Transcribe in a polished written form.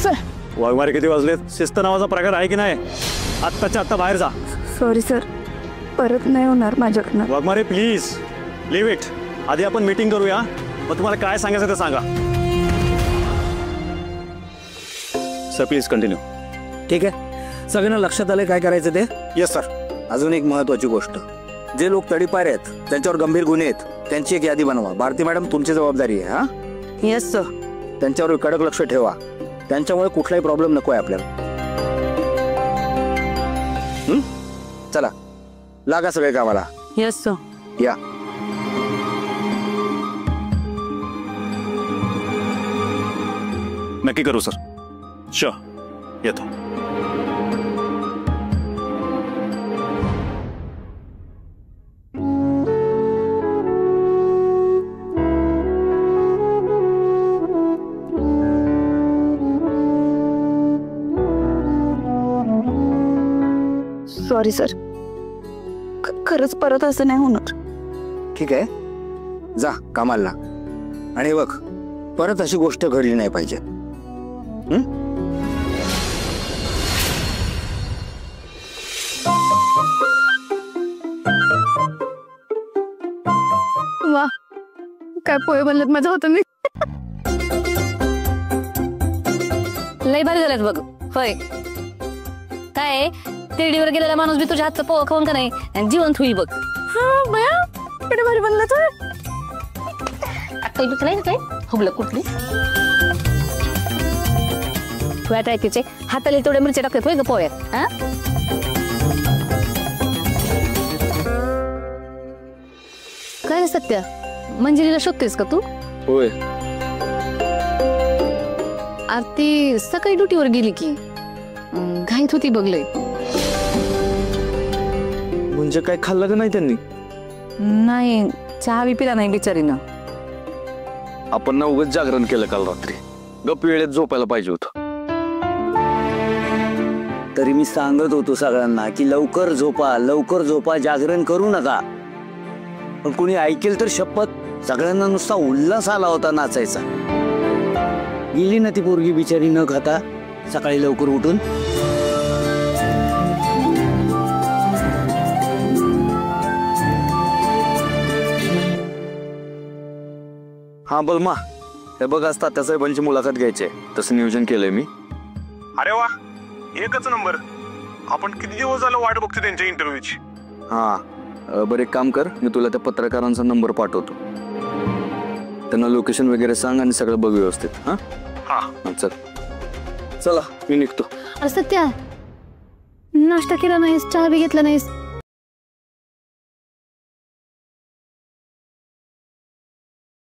Sir Waghmare किती वाजलेत? शिस्त नावाचा प्रकार आहे की नाही? आत्ताच्या आत्ता बाहेर जा. सॉरी सर, परत नाही होणार माझ्याकडनं. Waghmare please leave it. आधी आपण मीटिंग करूया, मग तुम्हाला काय सांगायचं ते सांगा. Sir please continue. ठीक आहे, सगळ्यांना लक्षात आले काय करायचं ते? Yes sir. अजून एक महत्वाची गोष्ट, जे लोक तडीपार आहेत त्यांच्यावर गंभीर गुन्हे आहेत त्यांची एक यादी बनवा. भारती मॅडम तुमची जबाबदारी आहे. हा येस सर. त्यांच्यावर कडक लक्ष ठेवा, त्यांच्यामुळे कुठलाही प्रॉब्लेम नको आहे आपल्याला. चला लागा सगळे कामाला. Yes sir. या. नक्की करू सर. शुअर येतो. सॉरी सर, खरंच परत असं नाही होणार. ठीक आहे, जा कामाला. आणि बघ, परत अशी गोष्ट घडली नाही पाहिजे. वा, काय पोहे बनलेत माझ्या हाताने. लय भारी झाल्यात बघ. होय काय तेडीवर गेलेला माणूस बी तुझ्या हातचं पोह खाऊन का नाही जिवंत होईल बघ. हा बया, किती भारी बनलं तर. अक्कल बिकल नाही काय हुबलं कुठली तुझ्या टाकीचे हाताला तेवढे मिरच्या टाकतात होय ग पोह्यात. हा काय रे सत्या, मंजिरीला शोधतेस का तू? होय. आरती सकाळी ड्युटीवर गेली की घाईत होती बघले. म्हणजे काय खाल्लं का नाही त्यांनी? नाही, चहा बी पिला नाही बिचारीनं. आपण ना उगाच जागरण केलं काल रात्री. गप वेळेत झोपायला पाहिजे होतं. तरी मी सांगत होतो सगळ्यांना की लवकर झोपा, जागरण करू नका. पण कोणी ऐकेल तर शपथ, सगळ्यांना नुसता उल्हास आला होता नाचायचा. गेली ना ती पोरगी बिचारी न खाता सकाळी लवकर उठून. हा बलमा, हे बघ आज तात्या साहेबांची मुलाखत घ्यायची आहे, तसं नियोजन केलंय मी. अरे वा, एकच नंबर. आपण किती दिवस झालं वाट बघतो त्यांच्या इंटरव्ह्यूची. हा बरं, एक काम कर, मी तुला त्या पत्रकारांचा नंबर पाठवतो. त्यांना लोकेशन वगैरे सांग आणि सगळं बघ व्यवस्थित. हा हा चल. चला मी निघतो. अरे सत्या, नाश्ता केला नाहीस, चहा बी घेतला नाहीस,